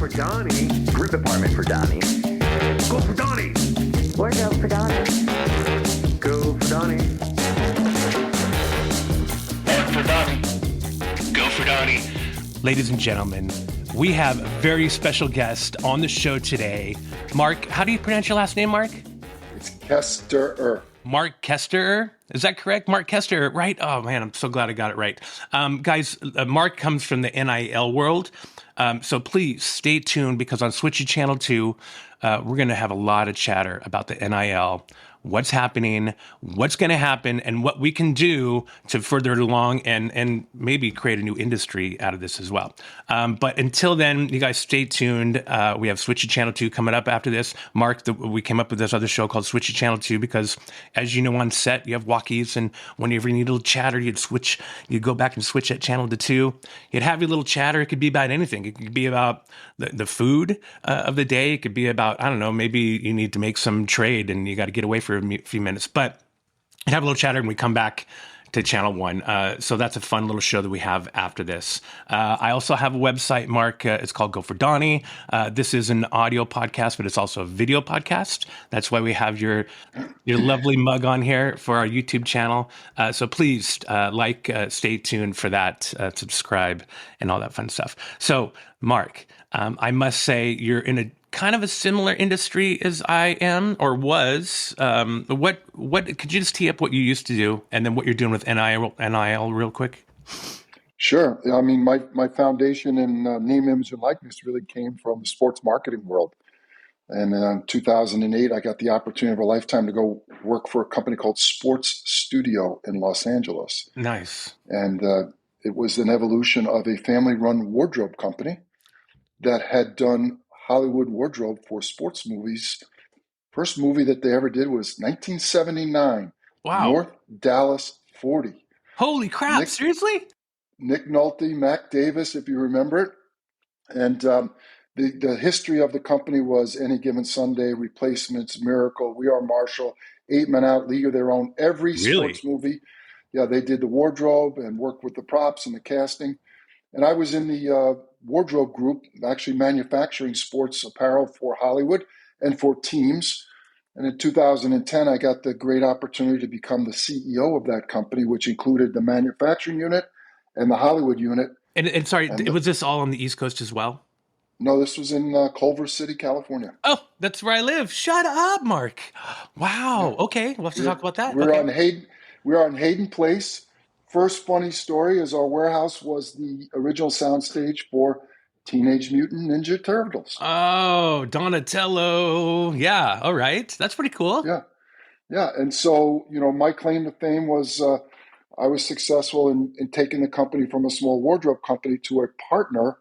for Donny. Group apartment for Donny. Go for Donny. Wardrobe for Donny. Go for Donny. Work for Donny. Go for Donny. Ladies and gentlemen, we have a very special guest on the show today. Mark, how do you pronounce your last name, Mark? It's Koesterer. Mark Koesterer? Is that correct? Mark Koesterer, right? Oh man, I'm so glad I got it right. Guys, Mark comes from the NIL world. So please stay tuned because on Switchy Channel 2, we're going to have a lot of chatter about the NIL, what's happening, what's going to happen, and what we can do to further it along and maybe create a new industry out of this as well. But until then, you guys stay tuned. We have Switchy Channel 2 coming up after this. Mark, we came up with this other show called Switchy Channel 2 because, as you know, on set, you have walkies, and whenever you need a little chatter, you'd go back and switch that channel to 2. You'd have your little chatter. It could be about anything. It could be about the food of the day. It could be about, I don't know, maybe you need to make some trade and you got to get away for a few minutes. But have a little chatter and we come back to Channel 1. So that's a fun little show that we have after this. I also have a website, Mark. It's called Go for Donny. This is an audio podcast, but it's also a video podcast. That's why we have your lovely mug on here for our YouTube channel. So please stay tuned for that, subscribe, and all that fun stuff. So, Mark, I must say you're in a kind of a similar industry as I am or was. What could you just tee up what you used to do and then what you're doing with NIL real quick? Sure. I mean, my foundation in name, image, and likeness really came from the sports marketing world. And in 2008, I got the opportunity of a lifetime to go work for a company called Sports Studio in Los Angeles. Nice. And it was an evolution of a family-run wardrobe company that had done Hollywood wardrobe for sports movies. First movie that they ever did was 1979. Wow. North Dallas 40. Holy crap, seriously? Nick Nolte, Mac Davis, if you remember it. And the history of the company was Any Given Sunday, Replacements, Miracle, We Are Marshall, 8 Men Out, League of Their Own. Every sports movie. Yeah, they did the wardrobe and worked with the props and the casting. And I was in the wardrobe group, actually manufacturing sports apparel for Hollywood and for teams. And in 2010, I got the great opportunity to become the CEO of that company, which included the manufacturing unit and the Hollywood unit. And sorry, was this all on the East Coast as well? No, this was in Culver City, California. Oh, that's where I live. Shut up, Mark. Wow. Okay, we'll have to talk about that. We're on Hayden Place. First funny story is our warehouse was the original soundstage for Teenage Mutant Ninja Turtles. Oh, Donatello. Yeah, all right. That's pretty cool. Yeah. And so, my claim to fame was I was successful in taking the company from a small wardrobe company to a partner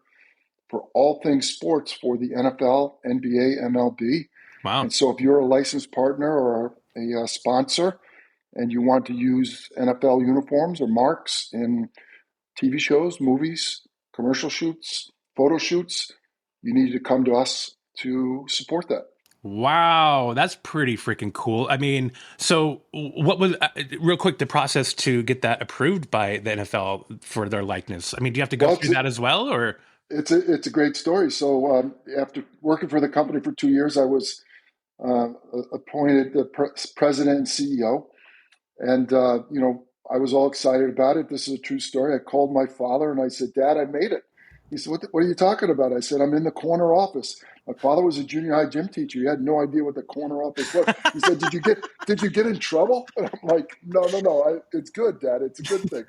for all things sports for the NFL, NBA, MLB. Wow. And so if you're a licensed partner or a sponsor, and you want to use NFL uniforms or marks in TV shows, movies, commercial shoots, photo shoots, you need to come to us to support that. Wow, that's pretty freaking cool. I mean, so what was, real quick, the process to get that approved by the NFL for their likeness? I mean, do you have to go through that as well, or? It's a great story. So after working for the company for 2 years, I was appointed the president and CEO. And, I was all excited about it. This is a true story. I called my father and I said, Dad, I made it. He said, what are you talking about? I said, I'm in the corner office. My father was a junior high gym teacher. He had no idea what the corner office was. He said, did you get in trouble? And I'm like, no. It's good, Dad. It's a good thing.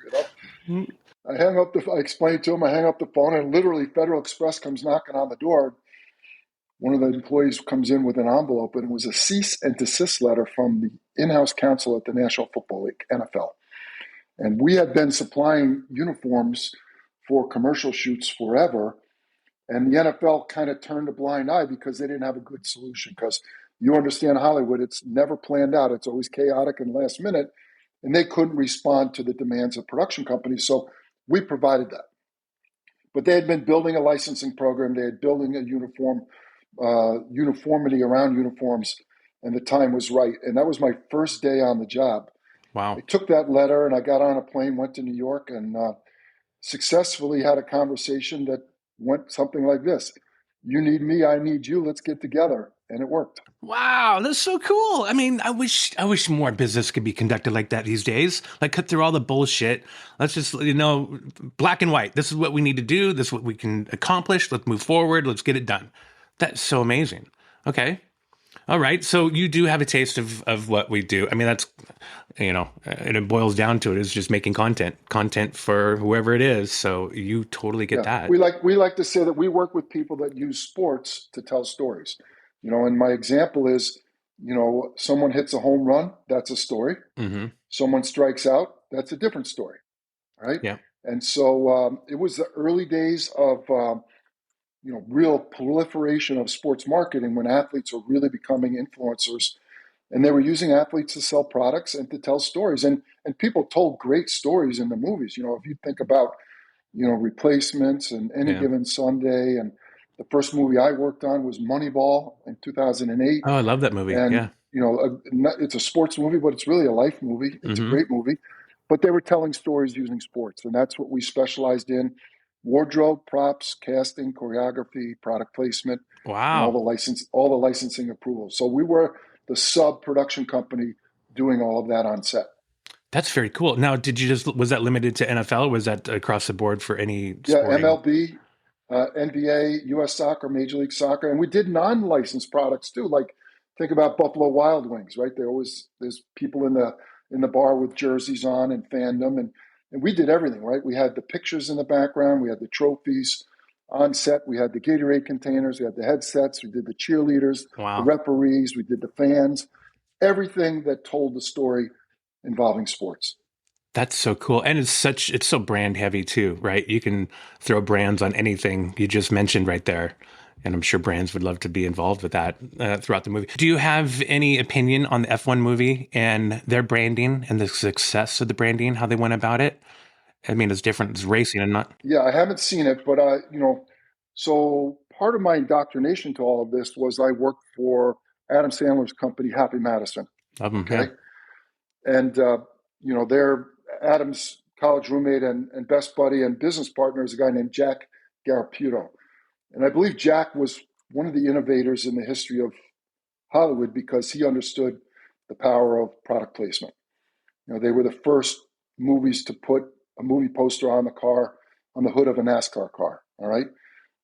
I explained to him, I hang up the phone and literally Federal Express comes knocking on the door. One of the employees comes in with an envelope, and it was a cease and desist letter from the in-house counsel at the National Football League, NFL. And we had been supplying uniforms for commercial shoots forever, and the NFL kind of turned a blind eye because they didn't have a good solution. Because you understand Hollywood, it's never planned out. It's always chaotic and last minute, and they couldn't respond to the demands of production companies, so we provided that. But they had been building a licensing program. They had building a uniformity around uniforms, and the time was right. And that was my first day on the job. Wow. I took that letter and I got on a plane, went to New York, and successfully had a conversation that went something like this. you need me, I need you, let's get together. And it worked. Wow, that's so cool. I mean, I wish more business could be conducted like that these days. Like cut through all the bullshit. Let's just, black and white. This is what we need to do. This is what we can accomplish. Let's move forward. Let's get it done. That's so amazing. Okay. All right. So you do have a taste of what we do. I mean, that's, and it boils down to it is just making content for whoever it is. So you totally get that. We like to say that we work with people that use sports to tell stories. And my example is, someone hits a home run, that's a story. Mm-hmm. Someone strikes out, that's a different story, right? Yeah. And so it was the early days of real proliferation of sports marketing when athletes were really becoming influencers, and they were using athletes to sell products and to tell stories. And people told great stories in the movies. If you think about Replacements and Any Given Sunday, and the first movie I worked on was Moneyball in 2008. Oh, I love that movie. And yeah. It's a sports movie, but it's really a life movie. It's Mm-hmm. a great movie, but they were telling stories using sports, and that's what we specialized in: wardrobe, props, casting, choreography, product placement, and all Wow. the licensing approvals. So we were the sub production company doing all of that on set. That's very cool. Now, was that limited to NFL or was that across the board for any Yeah, sporting? MLB, NBA, U.S. Soccer, Major League Soccer, and we did non-licensed products too. Like think about Buffalo Wild Wings, right? There's people in the bar with jerseys on and fandom, and we did everything, right? We had the pictures in the background, we had the trophies on set, we had the Gatorade containers, we had the headsets, we did the cheerleaders, the Wow. referees, we did the fans, everything that told the story involving sports. That's so cool. And it's so brand heavy too, right? You can throw brands on anything you just mentioned right there. And I'm sure brands would love to be involved with that throughout the movie. Do you have any opinion on the F1 movie and their branding and the success of the branding, how they went about it? I mean, it's different. It's racing and not. Yeah, I haven't seen it, but so part of my indoctrination to all of this was I worked for Adam Sandler's company, Happy Madison. Love them, Okay, and their Adam's college roommate and best buddy and business partner is a guy named Jack Garaputo, and I believe Jack was one of the innovators in the history of Hollywood because he understood the power of product placement. They were the first movies to put a movie poster on the hood of a NASCAR car. All right.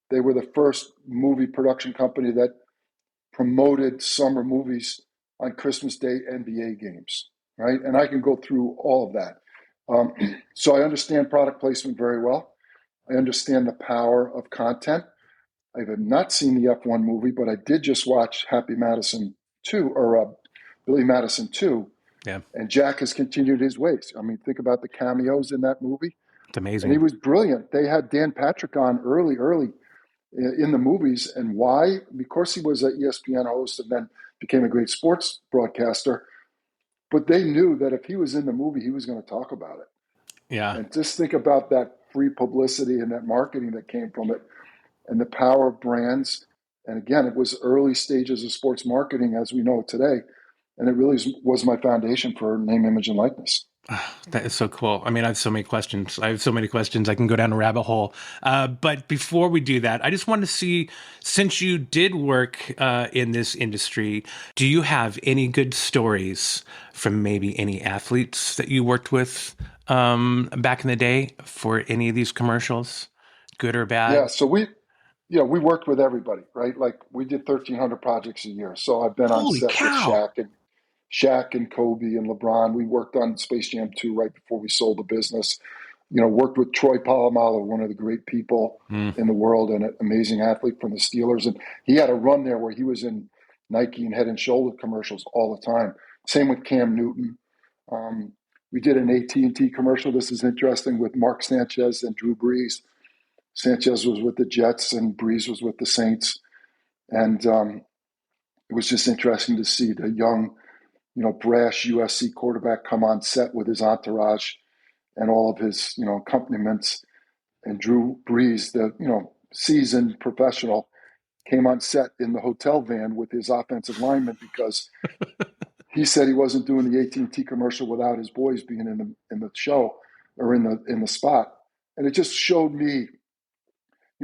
They were the first movie production company that promoted summer movies on Christmas Day NBA games. Right. And I can go through all of that. So I understand product placement very well. I understand the power of content. I have not seen the F1 movie, but I did just watch Happy Madison 2 or Billy Madison 2. Yeah. And Jack has continued his ways. I mean, think about the cameos in that movie. It's amazing. And he was brilliant. They had Dan Patrick on early in the movies. And why? Because he was an ESPN host and then became a great sports broadcaster. But they knew that if he was in the movie, he was going to talk about it. Yeah. And just think about that free publicity and that marketing that came from it and the power of brands. And again, it was early stages of sports marketing as we know it today. And it really was my foundation for name, image, and likeness. That is so cool. I mean, I have so many questions. I can go down a rabbit hole. But before we do that, I just wanted to see, since you did work in this industry, do you have any good stories from maybe any athletes that you worked with back in the day for any of these commercials, good or bad? Yeah, so we worked with everybody, right? Like we did 1,300 projects a year. So I've been on Holy set cow. with Shaq and Kobe and LeBron. We worked on Space Jam 2 right before we sold the business. Worked with Troy Polamalu, one of the great people in the world and an amazing athlete from the Steelers. And he had a run there where he was in Nike and Head and Shoulder commercials all the time. Same with Cam Newton. We did an AT&T commercial. This is interesting with Mark Sanchez and Drew Brees. Sanchez was with the Jets and Brees was with the Saints. And it was just interesting to see the young, brash USC quarterback come on set with his entourage and all of his, accompaniments. And Drew Brees, the, seasoned professional, came on set in the hotel van with his offensive lineman because he said he wasn't doing the AT&T commercial without his boys being in the show or in the spot. And it just showed me,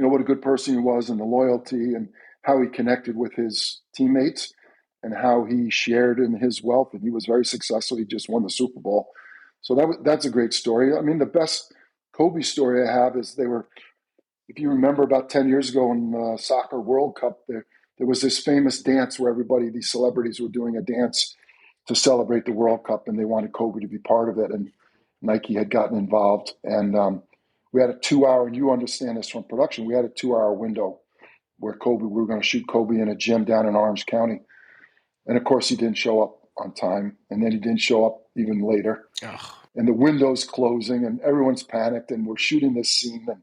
what a good person he was and the loyalty and how he connected with his teammates and how he shared in his wealth. And he was very successful. He just won the Super Bowl. So that's a great story. I mean, the best Kobe story I have is if you remember about 10 years ago in the Soccer World Cup, there was this famous dance where these celebrities were doing a dance to celebrate the World Cup, and they wanted Kobe to be part of it. And Nike had gotten involved. And we had a 2-hour, and you understand this from production, we had a 2-hour window where we were going to shoot Kobe in a gym down in Orange County. And of course, he didn't show up on time. And then he didn't show up even later. Ugh. And the window's closing and everyone's panicked and we're shooting this scene. And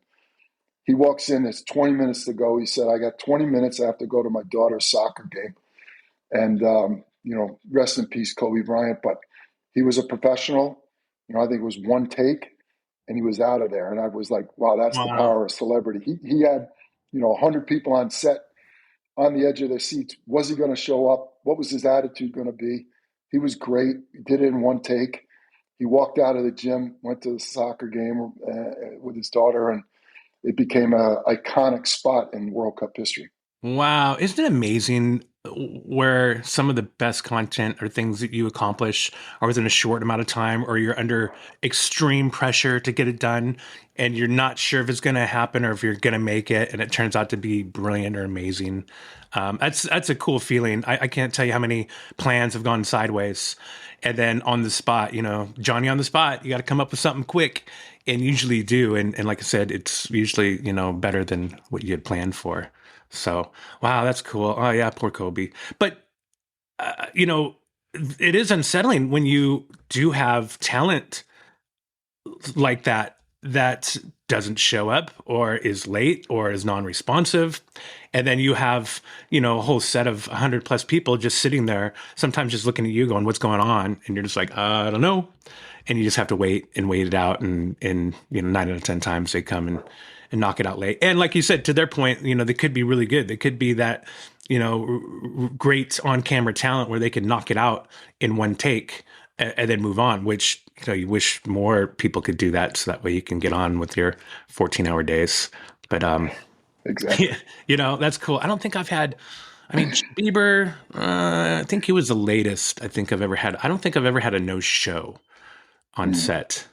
he walks in, it's 20 minutes to go. He said, I got 20 minutes. I have to go to my daughter's soccer game. And, rest in peace, Kobe Bryant. But he was a professional. I think it was one take and he was out of there. And I was like, wow, that's the power of celebrity. He had, 100 people on set on the edge of their seats. Was he going to show up? What was his attitude going to be? He was great. He did it in one take. He walked out of the gym, went to the soccer game with his daughter, and it became an iconic spot in World Cup history. Wow. Isn't it amazing where some of the best content or things that you accomplish are within a short amount of time, or you're under extreme pressure to get it done and you're not sure if it's going to happen or if you're going to make it, and it turns out to be brilliant or amazing. That's a cool feeling. I can't tell you how many plans have gone sideways, and then on the spot, Johnny on the spot, you got to come up with something quick, and usually you do. And like I said, it's usually, better than what you had planned for. So, wow, that's cool. Oh yeah, poor Kobe. But, it is unsettling when you do have talent like that doesn't show up or is late or is non-responsive. And then you have, a whole set of 100 plus people just sitting there, sometimes just looking at you going, what's going on? And you're just like, I don't know. And you just have to wait it out. And 9 out of 10 times they come and knock it out late. And like you said, to their point, they could be really good. They could be that, great on camera talent where they could knock it out in one take and then move on, which, you wish more people could do that. So that way you can get on with your 14-hour days. But, exactly. That's cool. I don't think I've had, Bieber, I think he was the latest I think I've ever had. I don't think I've ever had a no show on set,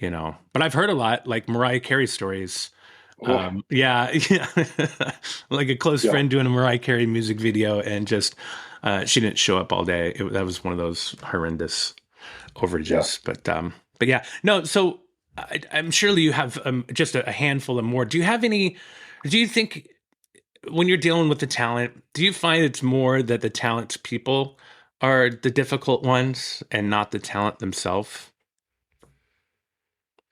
but I've heard a lot, like Mariah Carey stories. Yeah. Like a close friend doing a Mariah Carey music video and just, she didn't show up all day. That was one of those horrendous overages, but yeah, no. So I'm surely you have just a handful of more. Do you think when you're dealing with the talent, do you find it's more that the talent people are the difficult ones and not the talent themselves?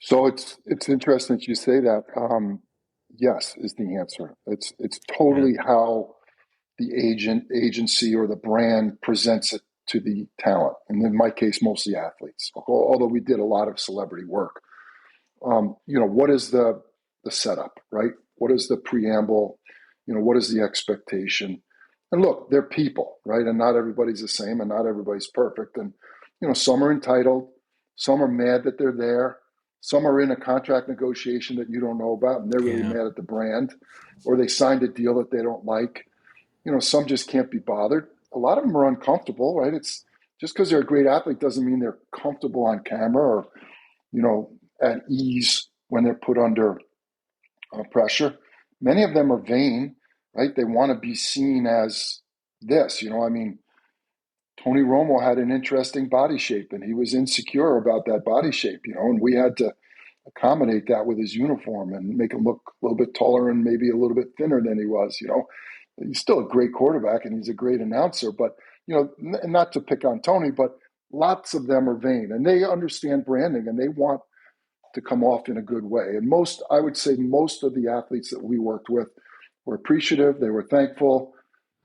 So it's interesting that you say that. Yes, is the answer. It's totally how the agency or the brand presents it to the talent, and in my case, mostly athletes. Although we did a lot of celebrity work. What is the setup, right? What is the preamble? What is the expectation? And look, they're people, right? And not everybody's the same, and not everybody's perfect. And some are entitled, some are mad that they're there. Some are in a contract negotiation that you don't know about, and they're really mad at the brand, or they signed a deal that they don't like. Some just can't be bothered. A lot of them are uncomfortable, right? It's just because they're a great athlete doesn't mean they're comfortable on camera or, at ease when they're put under pressure. Many of them are vain, right? They want to be seen as this, Tony Romo had an interesting body shape and he was insecure about that body shape, and we had to accommodate that with his uniform and make him look a little bit taller and maybe a little bit thinner than he was, He's still a great quarterback and he's a great announcer, but, not to pick on Tony, but lots of them are vain and they understand branding and they want to come off in a good way. And I would say most of the athletes that we worked with were appreciative. They were thankful.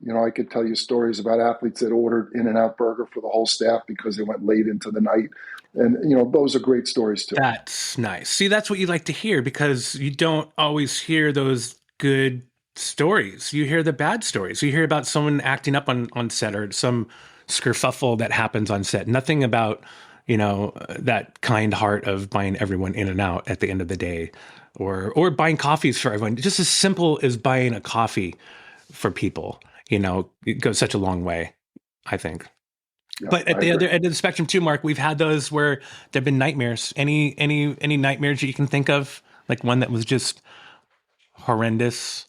I could tell you stories about athletes that ordered In-N-Out Burger for the whole staff because they went late into the night. And, those are great stories too. That's nice. See, that's what you like to hear because you don't always hear those good stories. You hear the bad stories. You hear about someone acting up on set or some skerfuffle that happens on set. Nothing about, that kind heart of buying everyone in and out at the end of the day. or buying coffees for everyone. Just as simple as buying a coffee for people, it goes such a long way, I think. Yeah, But at I the agree. other end of the spectrum too, Mark, we've had those where there've been nightmares. Any nightmares that you can think of, like one that was just horrendous,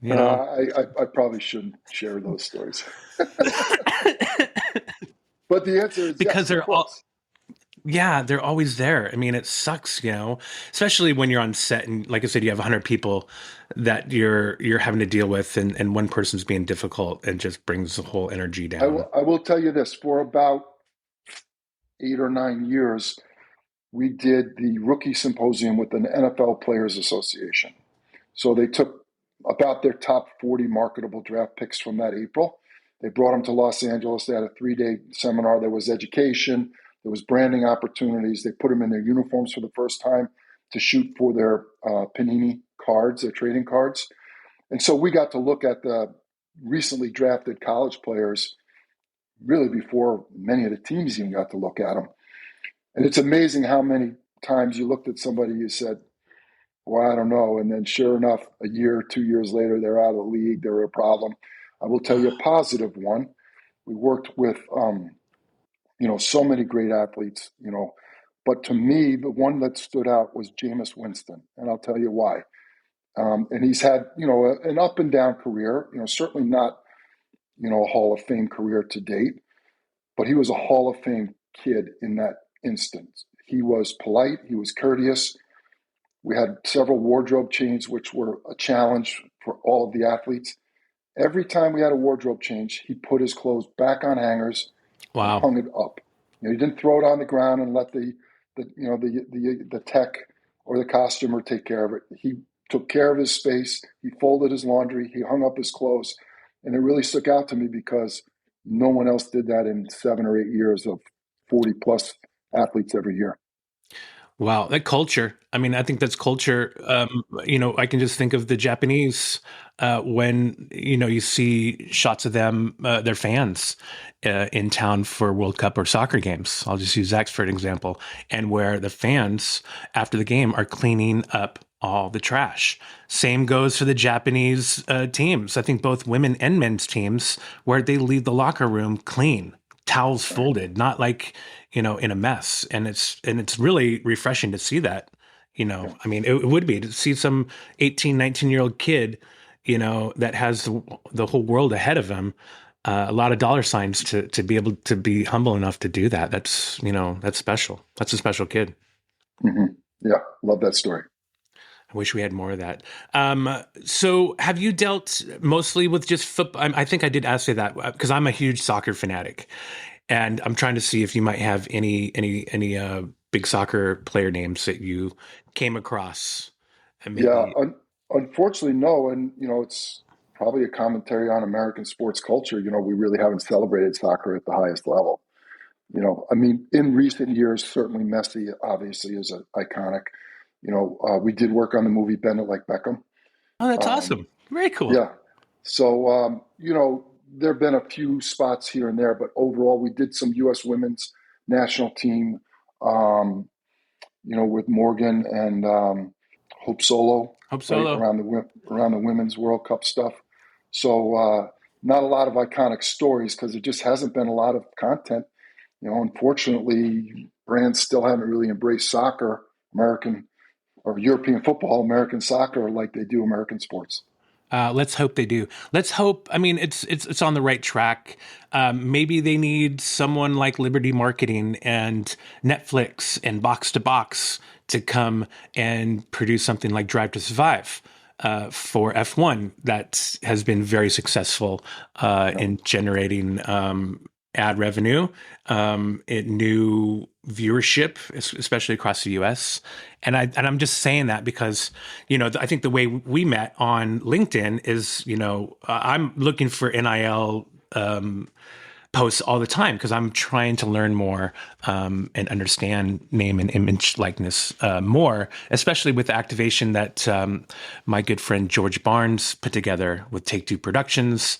you know? I probably shouldn't share those stories. But the answer is Because yes, of they're all, course. yeah, they're always there. I mean, it sucks, especially when you're on set and, like I said, you have 100 people that you're having to deal with, and one person's being difficult and just brings the whole energy down. I will tell you this, for about 8 or 9 years, we did the rookie symposium with the NFL Players Association. So they took about their top 40 marketable draft picks from that April. They brought them to Los Angeles. They had a 3-day seminar. There was education, there was branding opportunities. They put them in their uniforms for the first time to shoot for their Panini cards, their trading cards. And so we got to look at the recently drafted college players really before many of the teams even got to look at them. And it's amazing how many times you looked at somebody, you said, well, I don't know. And then sure enough, a year, 2 years later, they're out of the league. They're a problem. I will tell you a positive one. We worked with, so many great athletes, but to me, the one that stood out was Jameis Winston. And I'll tell you why. And he's had, an up and down career, certainly not, a Hall of Fame career to date, but he was a Hall of Fame kid in that instance. He was polite. He was courteous. We had several wardrobe changes, which were a challenge for all of the athletes. Every time we had a wardrobe change, he put his clothes back on hangers and Wow. hung it up. He didn't throw it on the ground and let the tech or the costumer take care of it. He took care of his space. He folded his laundry. He hung up his clothes, and it really stuck out to me because no one else did that in 7 or 8 years of 40 plus athletes every year. Wow, that culture. I mean, I think that's culture. I can just think of the Japanese when you see shots of them, their fans in town for World Cup or soccer games. I'll just use that for an example, and where the fans after the game are cleaning up all the trash. Same goes for the Japanese teams. I think both women and men's teams, where they leave the locker room clean, towels folded, not like in a mess. And it's really refreshing to see that. Yeah. I mean, it would be to see some 18, 19-year-old kid, that has the whole world ahead of him, a lot of dollar signs to be able to be humble enough to do that. That's special. That's a special kid. Mm-hmm. Yeah, love that story. I wish we had more of that. So have you dealt mostly with just football? I think I did ask you that because I'm a huge soccer fanatic, and I'm trying to see if you might have any big soccer player names that you came across. And maybe, Yeah, unfortunately, no. And, it's probably a commentary on American sports culture. We really haven't celebrated soccer at the highest level. I mean, in recent years, certainly Messi obviously is iconic. We did work on the movie Bend It Like Beckham. oh, that's Um, awesome. Very cool. yeah. So, there have been a few spots here and there, but overall, we did some U.S. women's national team, um, with Morgan and Hope Solo, Hope right Solo. around the women's World Cup stuff. So, not a lot of iconic stories because there just hasn't been a lot of content. Unfortunately, brands still haven't really embraced soccer, American or European football, American soccer like they do American sports. Let's hope they do. Let's hope. I mean, it's on the right track. Maybe they need someone like Liberty Marketing and Netflix and Box to Box to come and produce something like Drive to Survive for F1 that has been very successful in generating ad revenue, new viewership, especially across the U.S. And I'm just saying that because I think the way we met on LinkedIn is I'm looking for NIL posts all the time because I'm trying to learn more and understand name and image likeness more, especially with the activation that my good friend George Barnes put together with Take Two Productions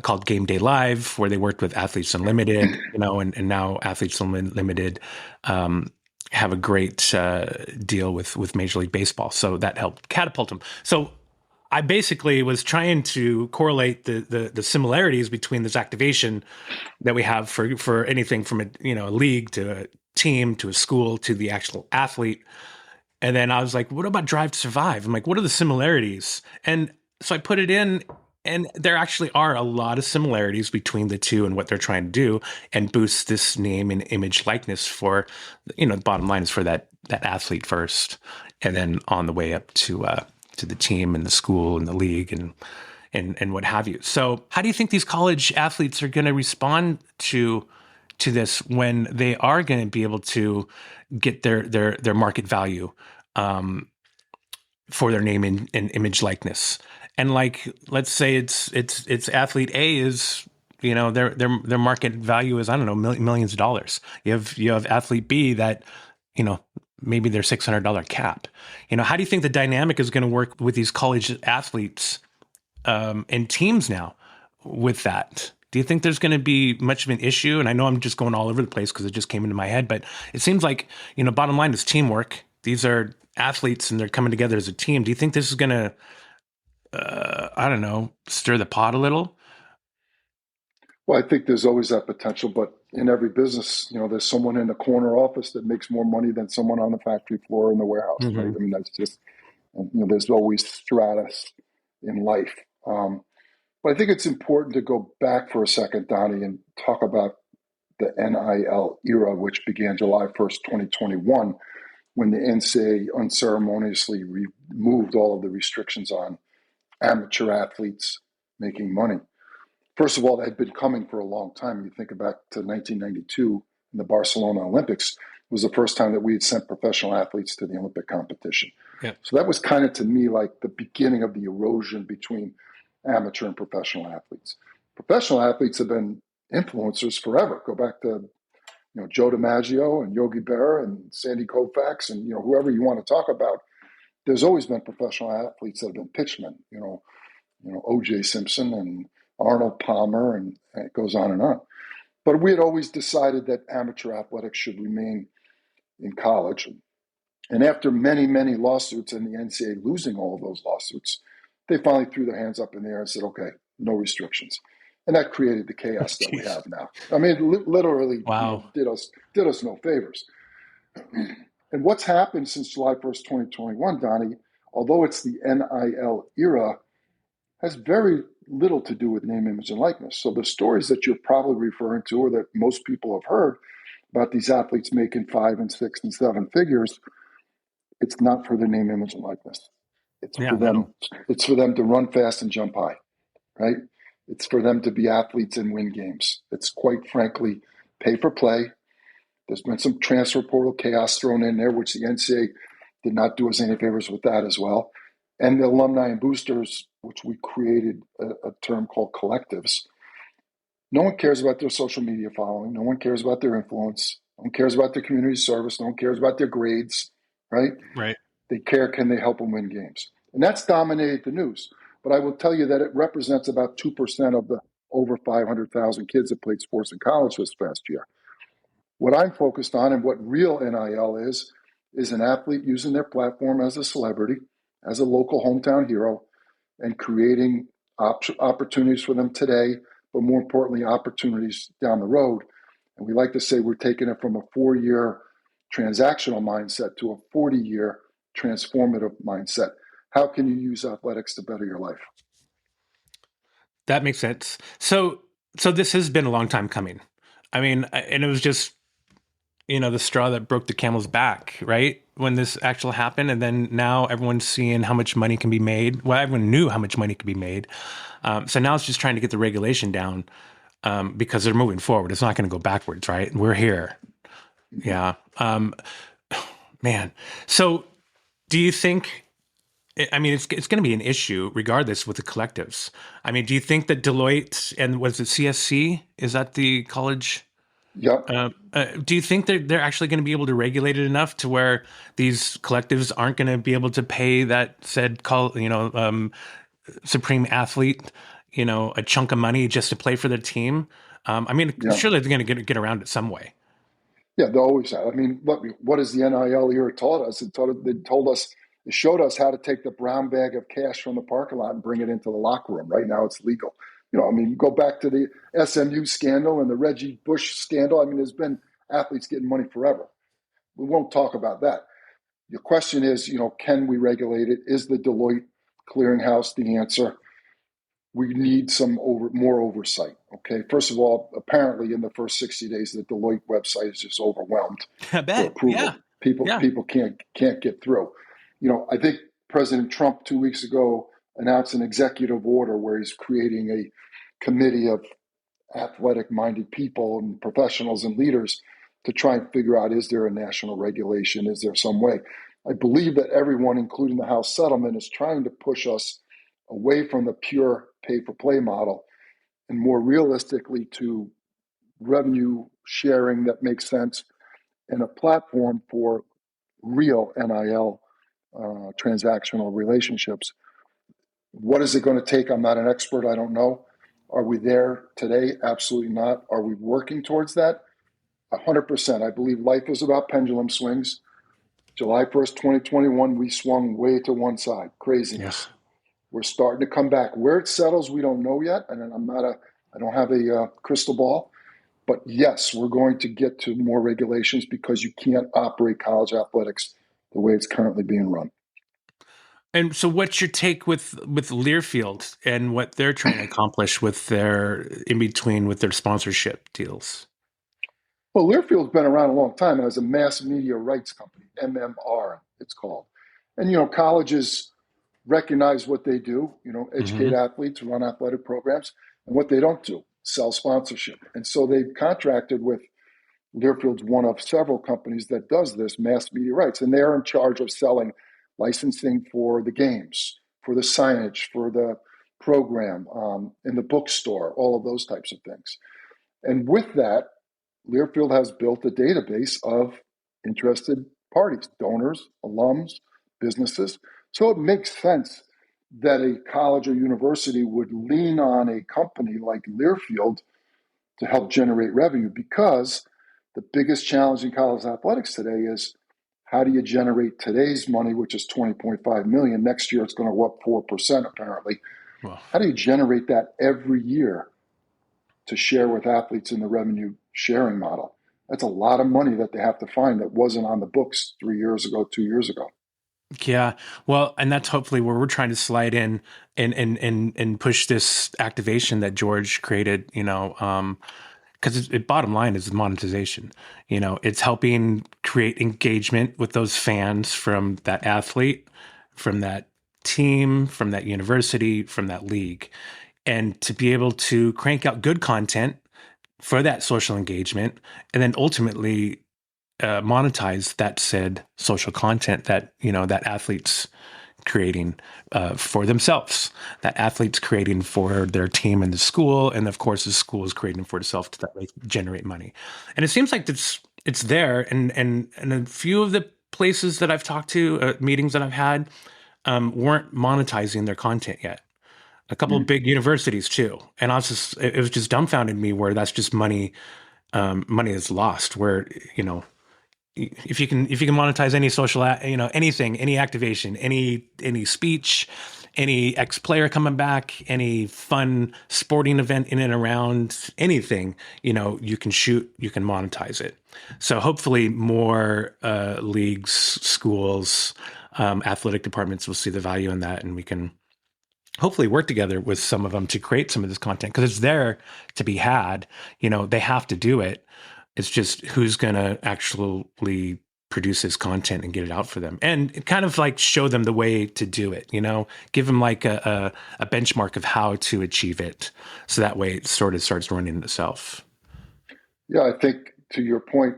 called Game Day Live, where they worked with Athletes Unlimited, and now Athletes Unlimited have a great deal with Major League Baseball. So that helped catapult him. So I basically was trying to correlate the similarities between this activation that we have for anything from a league to a team to a school to the actual athlete. And then I was like, what about Drive to Survive? I'm like, what are the similarities? And so I put it in, and there actually are a lot of similarities between the two and what they're trying to do and boost this name and image likeness for, the bottom line is for that athlete first, and then on the way up to the team and the school and the league and what have you. So how do you think these college athletes are going to respond to this when they are going to be able to get their market value for their name and image likeness? And like, let's say it's athlete A is, their market value is, I don't know, millions of dollars. You have athlete B that, maybe their $600 cap. How do you think the dynamic is going to work with these college athletes and teams now with that? Do you think there's going to be much of an issue? And I know I'm just going all over the place because it just came into my head, but it seems like, bottom line is teamwork. These are athletes and they're coming together as a team. Do you think this is going to, I don't know, stir the pot a little? Well, I think there's always that potential, but in every business, there's someone in the corner office that makes more money than someone on the factory floor in the warehouse, Mm-hmm. right? I mean, that's just, there's always stratus in life. But I think it's important to go back for a second, Donnie, and talk about the NIL era, which began July 1st, 2021, when the NCAA unceremoniously removed all of the restrictions on amateur athletes making money. First of all, that had been coming for a long time. You think back to 1992 in the Barcelona Olympics, it was the first time that we had sent professional athletes to the Olympic competition. Yeah. So that was kind of, to me, like the beginning of the erosion between amateur and professional athletes. Professional athletes have been influencers forever. Go back to Joe DiMaggio and Yogi Berra and Sandy Koufax and whoever you want to talk about. There's always been professional athletes that have been pitchmen. O.J. Simpson and Arnold Palmer, and it goes on and on. But we had always decided that amateur athletics should remain in college. And after many, many lawsuits and the NCAA losing all of those lawsuits, they finally threw their hands up in the air and said, okay, no restrictions. And that created the chaos that we have now. I mean, literally Wow. did us no favors. And what's happened since July 1st, 2021, Donnie, although it's the NIL era, has very little to do with name, image, and likeness. So the stories that you're probably referring to, or that most people have heard about these athletes making 5 and 6 and 7 figures, it's not for their name, image, and likeness. It's for them. It's for them to run fast and jump high, right? It's for them to be athletes and win games. It's quite frankly pay for play. There's been some transfer portal chaos thrown in there, which the NCAA did not do us any favors with that as well. And the alumni and boosters, which we created a term called collectives. No one cares about their social media following. No one cares about their influence. No one cares about their community service. No one cares about their grades, right? Right. They care, can they help them win games? And that's dominated the news. But I will tell you that it represents about 2% of the over 500,000 kids that played sports in college this past year. What I'm focused on and what real NIL is an athlete using their platform as a celebrity, as a local hometown hero, and creating opportunities for them today, but more importantly, opportunities down the road. And we like to say we're taking it from a 4-year transactional mindset to a 40-year transformative mindset. How can you use athletics to better your life? That makes sense. So this has been a long time coming. I mean, and it was just, the straw that broke the camel's back, right? When this actually happened. And then now everyone's seeing how much money can be made. Well, everyone knew how much money could be made. So now it's just trying to get the regulation down because they're moving forward. It's not going to go backwards, right? We're here. Yeah. Man. So do you think, I mean, it's going to be an issue regardless with the collectives. I mean, do you think that Deloitte and was it CSC? Is that the college? Yep. Do you think they're actually going to be able to regulate it enough to where these collectives aren't going to be able to pay that said supreme athlete, a chunk of money just to play for their team? I mean, surely they're going to get around it some way. Yeah, they always have. I mean, what has the NIL era taught us? It showed us how to take the brown bag of cash from the parking lot and bring it into the locker room. Right now, it's legal. I mean, go back to the SMU scandal and the Reggie Bush scandal. I mean, there's been athletes getting money forever. We won't talk about that. The question is, can we regulate it? Is the Deloitte clearinghouse the answer? We need some more oversight. Okay, first of all, apparently in the first 60 days, the Deloitte website is just overwhelmed I for bet. approval. Yeah. People can't get through. I think President Trump 2 weeks ago announced an executive order where he's creating a committee of athletic-minded people and professionals and leaders to try and figure out, is there a national regulation? Is there some way? I believe that everyone, including the House settlement, is trying to push us away from the pure pay-for-play model and more realistically to revenue sharing that makes sense and a platform for real NIL transactional relationships. What is it going to take? I'm not an expert. I don't know. Are we there today? Absolutely not. Are we working towards that? 100%. I believe life is about pendulum swings. July 1st, 2021, we swung way to one side. Craziness. Yes. We're starting to come back. Where it settles, we don't know yet. And I don't have a crystal ball. But yes, we're going to get to more regulations because you can't operate college athletics the way it's currently being run. And so what's your take with Learfield and what they're trying to accomplish with their in between with their sponsorship deals? Well, Learfield's been around a long time as a mass media rights company, MMR, it's called. And, colleges recognize what they do, educate athletes, run athletic programs, and what they don't do, sell sponsorship. And so they've contracted with Learfield's one of several companies that does this, mass media rights. And they're in charge of selling licensing for the games, for the signage, for the program, in the bookstore, all of those types of things. And with that, Learfield has built a database of interested parties, donors, alums, businesses. So it makes sense that a college or university would lean on a company like Learfield to help generate revenue, because the biggest challenge in college athletics today is, how do you generate today's money, which is $20.5 million? Next year, it's going to go up 4%, apparently. Well, How do you generate that every year to share with athletes in the revenue sharing model? That's a lot of money that they have to find that wasn't on the books 3 years ago, 2 years ago. yeah. Well, and that's hopefully where we're trying to slide in and push this activation that George created, because bottom line is monetization. It's helping create engagement with those fans from that athlete, from that team, from that university, from that league, and to be able to crank out good content for that social engagement, and then ultimately monetize that said social content that that athletes creating for themselves, that athletes creating for their team and the school, and of course the school is creating for itself to that way generate money. And it seems like it's there, and a few of the places that I've talked to, meetings that I've had, weren't monetizing their content yet. A couple of big universities too, and it was just dumbfounded me where that's just money. Money is lost. Where if you can monetize any social, anything, any activation, any speech, any ex-player coming back, any fun sporting event in and around anything, you can monetize it. So hopefully more leagues, schools, athletic departments will see the value in that, and we can hopefully work together with some of them to create some of this content, because it's there to be had. They have to do it. It's just who's going to actually produce this content and get it out for them, and kind of like show them the way to do it, give them like a benchmark of how to achieve it. So that way it sort of starts running itself. Yeah, I think to your point,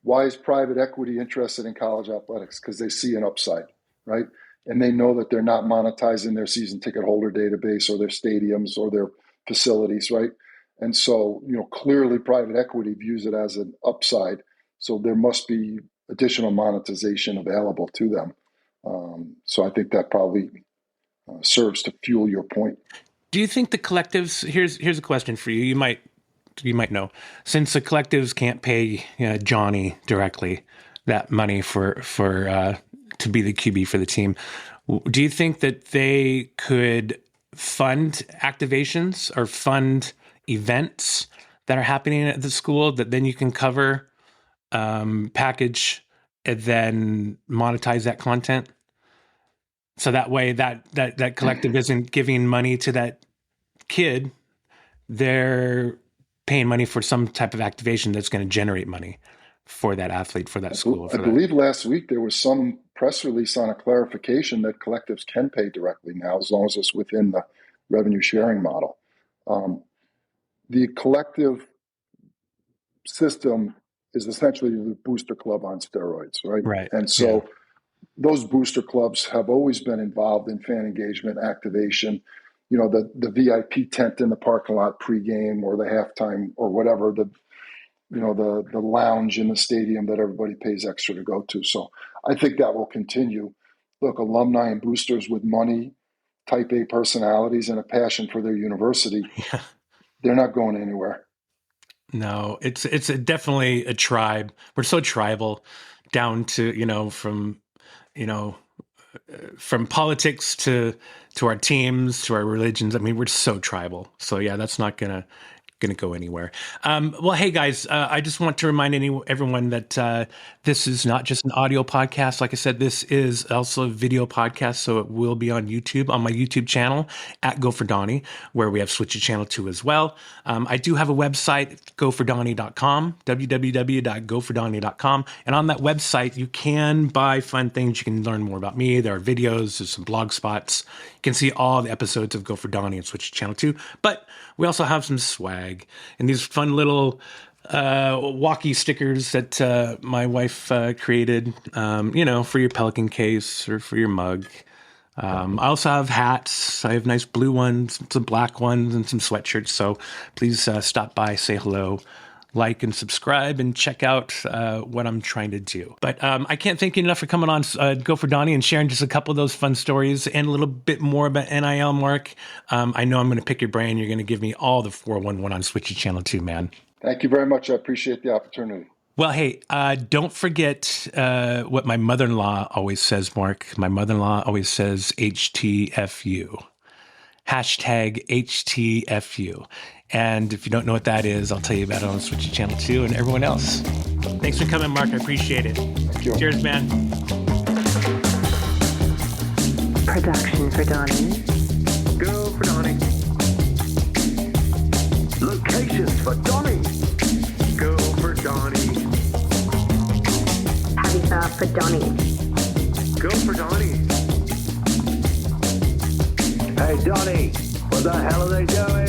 why is private equity interested in college athletics? Because they see an upside, right? And they know that they're not monetizing their season ticket holder database or their stadiums or their facilities, right? And so, clearly private equity views it as an upside. So there must be additional monetization available to them. So I think that probably serves to fuel your point. Do you think the collectives, here's a question for you. You might you might know, since the collectives can't pay Johnny directly that money for to be the QB for the team, do you think that they could fund activations or fund events that are happening at the school that then you can cover, package, and then monetize that content? So that way that collective isn't giving money to that kid. They're paying money for some type of activation that's going to generate money for that athlete, for that school. I believe last week there was some press release on a clarification that collectives can pay directly now as long as it's within the revenue sharing model. The collective system is essentially the booster club on steroids, right? Right. And so those booster clubs have always been involved in fan engagement, activation, the VIP tent in the parking lot pregame or the halftime or whatever, the lounge in the stadium that everybody pays extra to go to. So I think that will continue. Look, alumni and boosters with money, type A personalities, and a passion for their university, they're not going anywhere. No, it's definitely a tribe. We're so tribal, down to from politics to our teams to our religions. I mean, we're so tribal. So yeah, that's not gonna go anywhere. Well, hey guys, I just want to remind everyone that this is not just an audio podcast. Like I said, this is also a video podcast, so it will be on YouTube, on my YouTube channel at Go for Donny, where we have Switch Channel 2 as well. I do have a website, gofordonny.com, www.gofordonny.com, and on that website you can buy fun things. You can learn more about me. There are videos, there's some blog spots. You can see all the episodes of Go for Donny and Switch Channel 2, but we also have some swag and these fun little walkie stickers that my wife created, for your Pelican case or for your mug. I also have hats. I have nice blue ones, some black ones, and some sweatshirts. So please stop by, say hello, like and subscribe, and check out what I'm trying to do. But I can't thank you enough for coming on Go for Donny and sharing just a couple of those fun stories and a little bit more about NIL, Mark. I know I'm going to pick your brain. You're going to give me all the 411 on Switchy Channel 2, man. Thank you very much. I appreciate the opportunity. Well, hey, don't forget what my mother-in-law always says, Mark. My mother-in-law always says HTFU. Hashtag HTFU. And if you don't know what that is, I'll tell you about it on Switchy Channel 2 and everyone else. Thanks for coming, Mark. I appreciate it. Thank you. Cheers, man. Production for Donny. Go for Donny. Locations for Donny. Go for Donny. Habitat for Donny. Go for Donny. Hey, Donny, what the hell are they doing?